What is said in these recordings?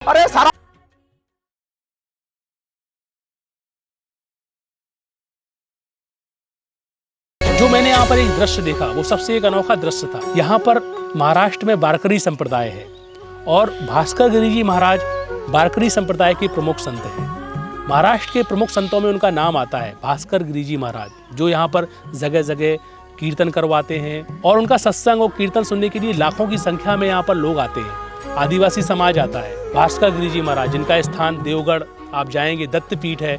अरे सारा जो मैंने यहाँ पर एक दृश्य देखा वो सबसे एक अनोखा दृश्य था। यहाँ पर महाराष्ट्र में वारकरी संप्रदाय है और भास्कर गिरी जी महाराज वारकरी संप्रदाय के प्रमुख संत हैं। महाराष्ट्र के प्रमुख संतों में उनका नाम आता है भास्कर गिरी जी महाराज, जो यहाँ पर जगह जगह कीर्तन करवाते हैं और उनका सत्संग और कीर्तन सुनने के लिए लाखों की संख्या में यहाँ पर लोग आते हैं। आदिवासी समाज आता है। भास्कर गिरी जी महाराज जिनका स्थान देवगढ़ आप जाएंगे दत्त पीठ है,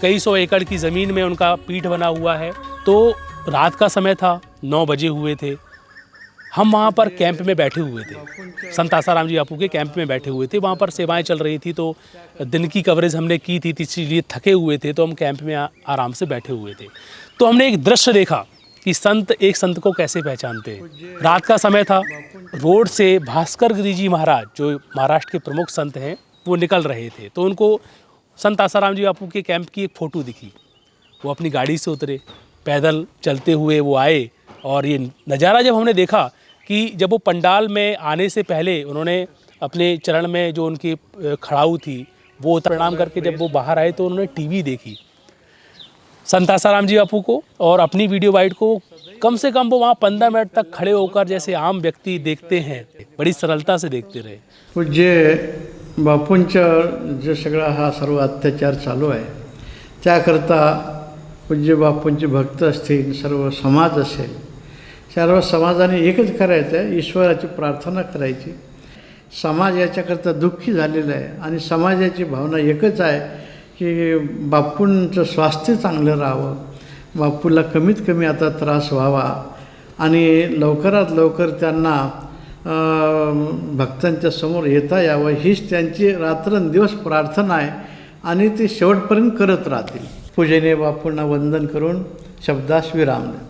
कई सौ एकड़ की ज़मीन में उनका पीठ बना हुआ है। तो रात का समय था, 9 बजे हुए थे। हम वहाँ पर कैंप में बैठे हुए थे, संत आसाराम जी बापू के कैंप में बैठे हुए थे। वहाँ पर सेवाएं चल रही थी, तो दिन की कवरेज हमने की थी, इसीलिए थके हुए थे, तो हम कैंप में आराम से बैठे हुए थे। तो हमने एक दृश्य देखा कि संत एक संत को कैसे पहचानते हैं। रात का समय था, रोड से भास्कर गिरी जी महाराज जो महाराष्ट्र के प्रमुख संत हैं वो निकल रहे थे। तो उनको संत आसाराम जी बापू के कैंप की एक फ़ोटो दिखी। वो अपनी गाड़ी से उतरे, पैदल चलते हुए वो आए और ये नज़ारा जब हमने देखा कि जब वो पंडाल में आने से पहले उन्होंने अपने चरण में जो उनकी खड़ाऊ थी वो प्रणाम करके जब वो बाहर आए तो उन्होंने टीवी देखी संत आसाराम जी बापू को और अपनी वीडियो वाइट को। कम से कम वो वहाँ 15 मिनट तक खड़े होकर जैसे आम व्यक्ति देखते हैं, बड़ी सरलता से देखते रहे। पूज्य बापूंच्यावर जो सगळा हा सर्व अत्याचार चालू आहे त्याकरता पूज्य बापूंचे भक्त असतील, सर्व समाज असेल, सर्व समाजाने एकच करायचं आहे, ईश्वराची प्रार्थना करायची। समाज याच्याकरता दुःखी झालेला आहे आणि समाजाची भावना एकच आहे की बापूंचं स्वास्थ्य चांगलं राहावं, बापूला कमीत कमी आता त्रास व्हावा आणि लवकरात लवकर त्यांना भक्तांच्या समोर येता यावं, हीच त्यांची रात्रंदिवस प्रार्थना आहे आणि ते शेवटपर्यंत करत राहतील। पूजनीय बापूंना वंदन करून शब्दास विराम दें।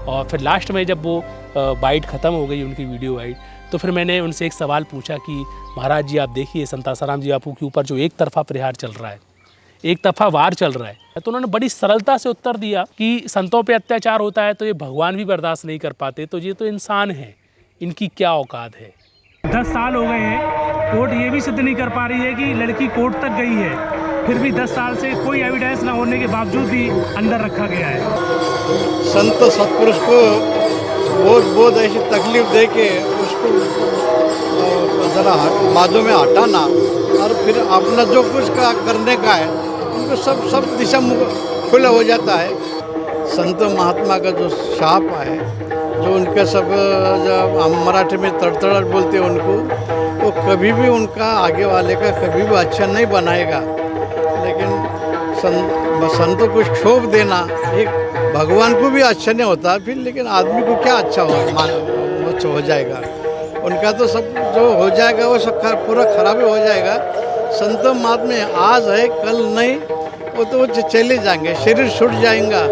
और फिर लास्ट में जब वो बाइट ख़त्म हो गई उनकी वीडियो बाइट, तो फिर मैंने उनसे एक सवाल पूछा कि महाराज जी आप देखिए संत आसाराम जी बापू के ऊपर जो एक तरफा प्रहार चल रहा है, एक तरफा वार चल रहा है। तो उन्होंने बड़ी सरलता से उत्तर दिया कि संतों पे अत्याचार होता है तो ये भगवान भी बर्दाश्त नहीं कर पाते, तो ये तो इंसान है, इनकी क्या औकात है। 10 साल हो गए हैं, कोर्ट ये भी सिद्ध नहीं कर पा रही है कि लड़की कोर्ट तक गई है, फिर भी 10 साल से कोई एविडेंस ना होने के बावजूद भी अंदर रखा गया है। संत सत्पुरुष को बहुत ऐसी तकलीफ दे के उसको ज़रा बाजू में हटाना और फिर अपना जो कुछ का करने का है उनको सब दिशा खुला हो जाता है। संत महात्मा का जो शाप है, जो उनके सब जब हम मराठी में तड़तड़ाहट बोलते हैं उनको, वो कभी भी उनका आगे वाले का कभी भी अच्छा नहीं बनाएगा। लेकिन संतों को क्षोभ देना एक भगवान को भी अच्छा नहीं होता फिर, लेकिन आदमी को क्या अच्छा हो जाएगा। उनका तो सब जो हो जाएगा वो सब पूरा खराब ही हो जाएगा। संत महात्मा आज है कल नहीं, वो तो चले जाएंगे, शरीर छूट जाएगा,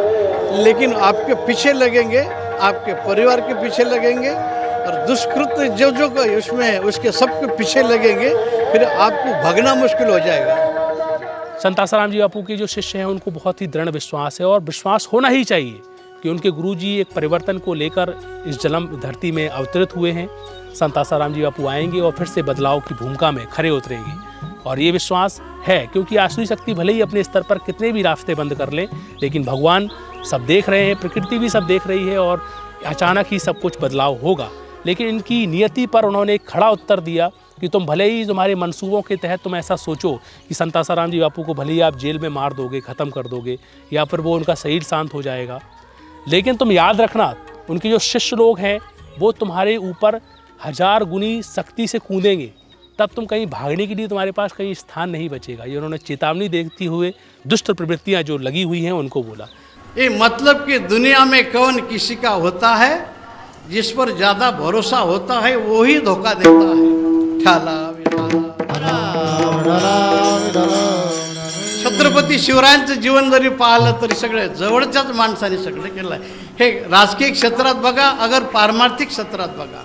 लेकिन आपके पीछे लगेंगे, आपके परिवार के पीछे लगेंगे और दुष्कृत्य जो उसमें उसके सबके पीछे लगेंगे, फिर आपको भागना मुश्किल हो जाएगा। संत आसाराम जी बापू के जो शिष्य हैं उनको बहुत ही दृढ़ विश्वास है और विश्वास होना ही चाहिए कि उनके गुरुजी एक परिवर्तन को लेकर इस जन्म धरती में अवतरित हुए हैं। संत आसाराम जी बापू आएंगे और फिर से बदलाव की भूमिका में खरे उतरेंगे और ये विश्वास है, क्योंकि आसुरी शक्ति भले ही अपने स्तर पर कितने भी रास्ते बंद कर लें, लेकिन भगवान सब देख रहे हैं, प्रकृति भी सब देख रही है और अचानक ही सब कुछ बदलाव होगा। लेकिन इनकी नियति पर उन्होंने एक खड़ा उत्तर दिया कि तुम भले ही तुम्हारे मंसूबों के तहत तुम ऐसा सोचो कि संत आसाराम जी बापू को भले ही आप जेल में मार दोगे, ख़त्म कर दोगे या फिर वो उनका शरीर शांत हो जाएगा, लेकिन तुम याद रखना उनके जो शिष्य लोग हैं वो तुम्हारे ऊपर 1000 गुनी शक्ति से कूदेंगे, तब तुम कहीं भागने के लिए तुम्हारे पास कहीं स्थान नहीं बचेगा। ये उन्होंने चेतावनी देती हुए दुष्ट प्रवृत्तियाँ जो लगी हुई हैं उनको बोला। ये मतलब कि दुनिया में कौन किसी का होता है, जिस पर ज़्यादा भरोसा होता है वो ही धोखा देता है। छत्रपती शिवरायांचं जीवन जरी पाहिलं तरी सगळे जवळच्याच माणसाने सगळं केलं आहे। हे राजकीय क्षेत्रात बघा, अगर पारमार्थिक क्षेत्रात बघा,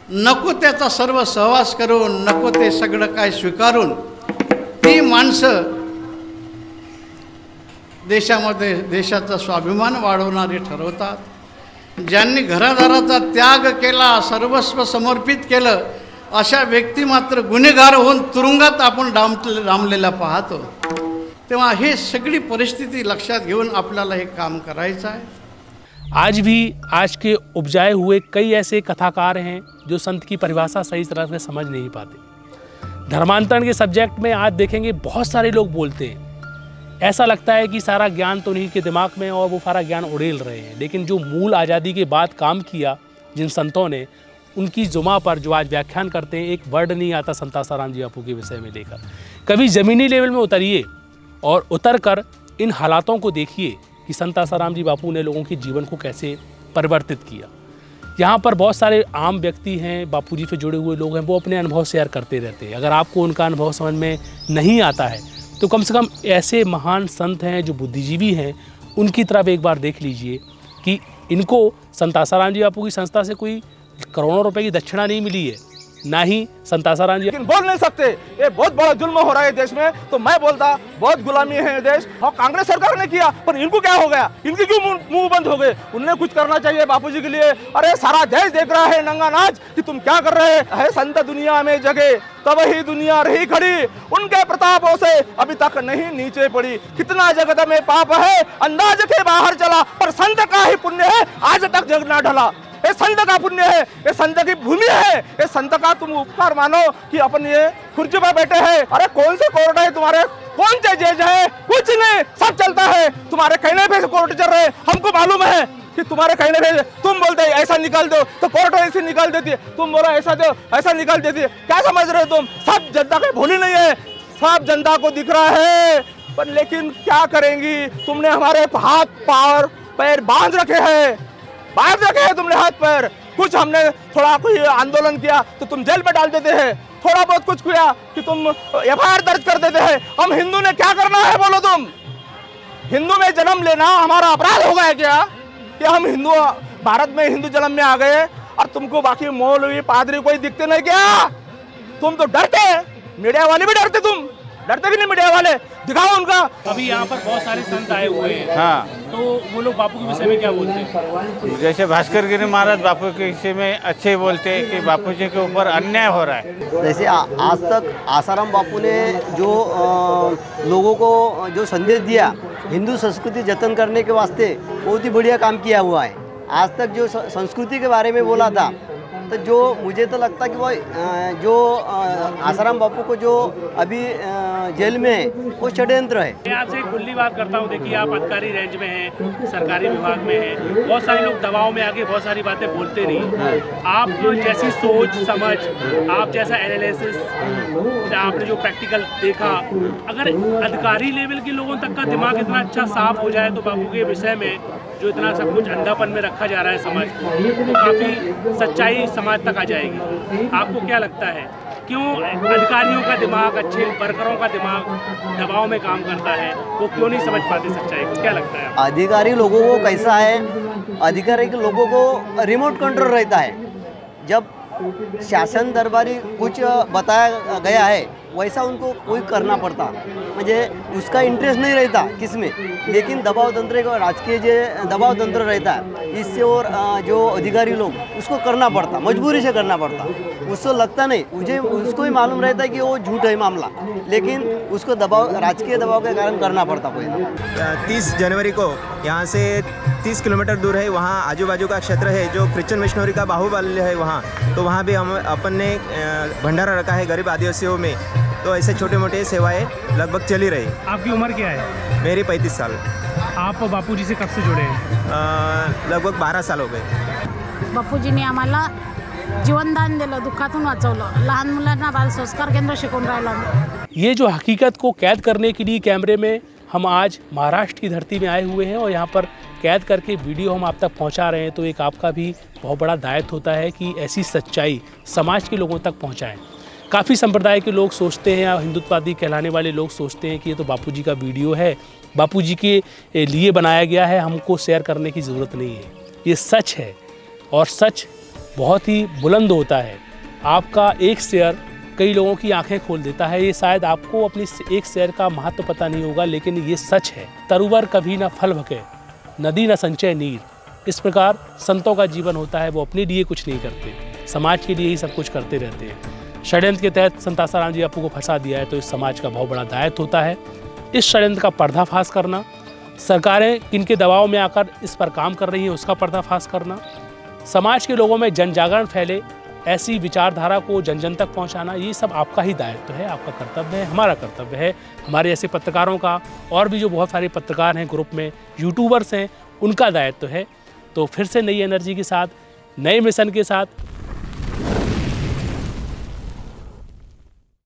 नको त्याचा सर्व सहवास करून, नको ते सगळं काय स्वीकारून ती माणसं देशामध्ये देशाचा स्वाभिमान वाढवणारे ठरवतात। ज्यांनी घरादाराचा त्याग केला, सर्वस्व समर्पित केलं अशा व्यक्ती मात्र गुन्हेगार होऊन तुरुंगात आपण रामलेला पाहतो. तेव्हा हे सगळी परिस्थिती लक्षात घेऊन आपल्याला हे काम करायचं आहे. आज भी आज के उपजाए हुए कई ऐसे कथाकार हैं जो संत की परिभाषा सही तरह से समझ नहीं पाते. धर्मांतरण के सब्जेक्ट में आज देखेंगे बहुत सारे लोग बोलते हैं, ऐसा लगता है कि सारा ज्ञान तो उन्हीं के दिमाग में और वो सारा ज्ञान उड़ेल रहे हैं. लेकिन जो मूल आज़ादी के बाद काम किया जिन संतों ने, उनकी जुमा पर जो आज व्याख्यान करते हैं एक वर्ड नहीं आता संत आसाराम जी बापू के विषय में लेकर. कभी ज़मीनी लेवल में उतरिए और उतर कर इन हालातों को देखिए कि संत आसाराम जी बापू ने लोगों के जीवन को कैसे परिवर्तित किया. यहाँ पर बहुत सारे आम व्यक्ति हैं, बापूजी से जुड़े हुए लोग हैं, वो अपने अनुभव शेयर करते रहते हैं. अगर आपको उनका अनुभव समझ में नहीं आता है तो कम से कम ऐसे महान संत हैं जो बुद्धिजीवी हैं, उनकी तरफ एक बार देख लीजिए कि इनको संत आसाराम जी बापू की संस्था से कोई करोड़ों रुपए की दक्षिणा नहीं मिली है, ना ही संत आसाराम जी. लेकिन बोल नहीं सकते, ये बहुत बड़ा जुल्म हो रहा है देश में. तो मैं बोलता बहुत गुलामी है ये देश. और कांग्रेस सरकार ने किया, पर इनको क्या हो गया? इनके क्यों मुंह बंद हो गए? उन्हें कुछ करना चाहिए बापूजी के लिए. अरे सारा देश देख रहा है नंगा नाच कि तुम क्या कर रहे हैं. संत दुनिया में जगे तब ही दुनिया रही खड़ी, उनके प्रतापों से अभी तक नहीं नीचे पड़ी. कितना जगत में पाप है अंदाज के बाहर चला, पर संत का ही पुण्य है आज तक जग ना ढला. ये संत का पुण्य है, ये संत की भूमि है, ये संत का तुम उपकार मानो कि अपन ये खुर्ची पर बैठे हैं. अरे कौन से कोर्ट है तुम्हारे, कौन से जज है? कुछ नहीं, सब चलता है तुम्हारे कहने पे कोर्ट चल रहे. हमको मालूम है कि तुम्हारे कहने पे तुम बोलते हैं ऐसा निकाल दो तो कोर्ट ऐसे निकाल देती है, तुम बोलो ऐसा दो ऐसा निकाल देती है. क्या समझ रहे हो तुम? सब जनता के भोली नहीं है, सब जनता को दिख रहा है. पर लेकिन क्या करेंगी, तुमने हमारे हाथ पैर बांध रखे हैं, बाहर रखे हैं तुमने हाथ पैर. कुछ हमने थोड़ा कोई आंदोलन किया तो तुम जेल में डाल देते हैं, थोड़ा बहुत कुछ किया कि तुम एफआईआर दर्ज कर देते हैं. हम हिंदू ने क्या करना है बोलो तुम? हिंदू में जन्म लेना हमारा अपराध हो गया क्या? कि हम हिंदू भारत में हिंदू जन्म में आ गए और तुमको बाकी मौलवी पादरी कोई दिखते नहीं क्या? तुम तो डरते, मीडिया वाले भी डरते, तुम डरते भी नहीं मीडिया वाले. दिखाओ उनका. अभी यहाँ पर बहुत सारे संत आए हुए हैं. हाँ, तो वो लोग बापू के विषय में क्या बोलते हैं? जैसे भास्कर गिरी महाराज बापू के विषय में अच्छे बोलते हैं कि बापू जी के ऊपर अन्याय हो रहा है. जैसे आज तक आसाराम बापू ने जो लोगों को जो संदेश दिया हिंदू संस्कृति जतन करने के वास्ते, बहुत ही बढ़िया काम किया हुआ है. आज तक जो संस्कृति के बारे में बोला था, तो जो मुझे तो लगता कि वो जो आसाराम बापू को जो अभी जेल में है वो षड्यंत्र है. मैं आपसे एक खुली बात करता हूँ. देखिए आप अधिकारी रेंज में हैं, सरकारी विभाग में हैं, बहुत सारे लोग दबाव में आके बहुत सारी बातें बोलते नहीं. आप जैसी सोच समझ, आप जैसा एनालिसिस, आपने जो प्रैक्टिकल देखा, अगर अधिकारी लेवल के लोगों तक का दिमाग इतना अच्छा साफ हो जाए तो बापू के विषय में जो इतना सब कुछ अंधापन में रखा जा रहा है समाज, तो काफ़ी सच्चाई समाज तक आ जाएगी. आपको क्या लगता है क्यों अधिकारियों का दिमाग, अच्छे वर्करों का दिमाग दबाव में काम करता है? वो क्यों नहीं समझ पाते सच्चाई को? क्या लगता है? अधिकारी लोगों को कैसा है, अधिकारी के लोगों को रिमोट कंट्रोल रहता है. जब शासन दरबारी कुछ बताया गया है वैसा उनको कोई करना पड़ता, मुझे उसका इंटरेस्ट नहीं रहता किसमें. लेकिन दबाव तंत्र का राजकीय जो दबाव तंत्र रहता है, इससे और जो अधिकारी लोग उसको करना पड़ता, मजबूरी से करना पड़ता. उसको लगता नहीं, मुझे उसको ही मालूम रहता है कि वो झूठ है मामला, लेकिन उसको दबाव, राजकीय दबाव के कारण करना पड़ता. कोई 30 जनवरी को यहाँ से 30 किलोमीटर दूर है, वहाँ आजू बाजू का क्षेत्र है जो क्रिश्चियन मिशनरी का बाहुबल्य है वहाँ, तो वहाँ भी हम अपन ने भंडारा रखा है गरीब आदिवासियों में. तो ऐसे छोटे मोटे सेवाएं लगभग चल ही रही. आपकी उम्र क्या है? मेरी 35 साल. आप बापूजी से कब से जुड़े हैं? लगभग 12 साल हो गए. बापूजींनी आम्हाला जीवनदान दिलं, दुःखातून वाचवलं, लहान मुलांना बाल संस्कार केंद्र शिकवून राहिलो आम्ही. ये जो हकीकत को कैद करने के लिए कैमरे में हम आज महाराष्ट्र की धरती में आए हुए हैं और यहाँ पर कैद करके वीडियो हम आप तक पहुँचा रहे हैं, तो एक आपका भी बहुत बड़ा दायित्व होता है कि ऐसी सच्चाई समाज के लोगों तक पहुँचाएँ. काफ़ी संप्रदाय के लोग सोचते हैं, हिंदुत्ववादी कहलाने वाले लोग सोचते हैं कि ये तो बापूजी का वीडियो है, बापूजी के लिए बनाया गया है, हमको शेयर करने की ज़रूरत नहीं है. ये सच है और सच बहुत ही बुलंद होता है. आपका एक शेयर कई लोगों की आंखें खोल देता है. ये शायद आपको अपनी एक शेयर का महत्व पता नहीं होगा, लेकिन ये सच है. तरुवर कभी ना फल भके, नदी न संचय नीर. इस प्रकार संतों का जीवन होता है. वो अपने लिए कुछ नहीं करते, समाज के लिए ही सब कुछ करते रहते हैं. षड्यंत्र के तहत संत आसाराम जी बापू को फंसा दिया है, तो इस समाज का बहुत बड़ा दायित्व होता है इस षड्यंत्र का पर्दाफाश करना, सरकारें किनके दबाव में आकर इस पर काम कर रही हैं उसका पर्दाफाश करना, समाज के लोगों में जन जागरण फैले, ऐसी विचारधारा को जन जन तक पहुंचाना, ये सब आपका ही दायित्व है, आपका कर्तव्य है, हमारा कर्तव्य है, हमारे ऐसे पत्रकारों का और भी जो बहुत सारे पत्रकार हैं ग्रुप में, यूट्यूबर्स हैं, उनका दायित्व है। तो फिर से नई एनर्जी के साथ, नए मिशन के साथ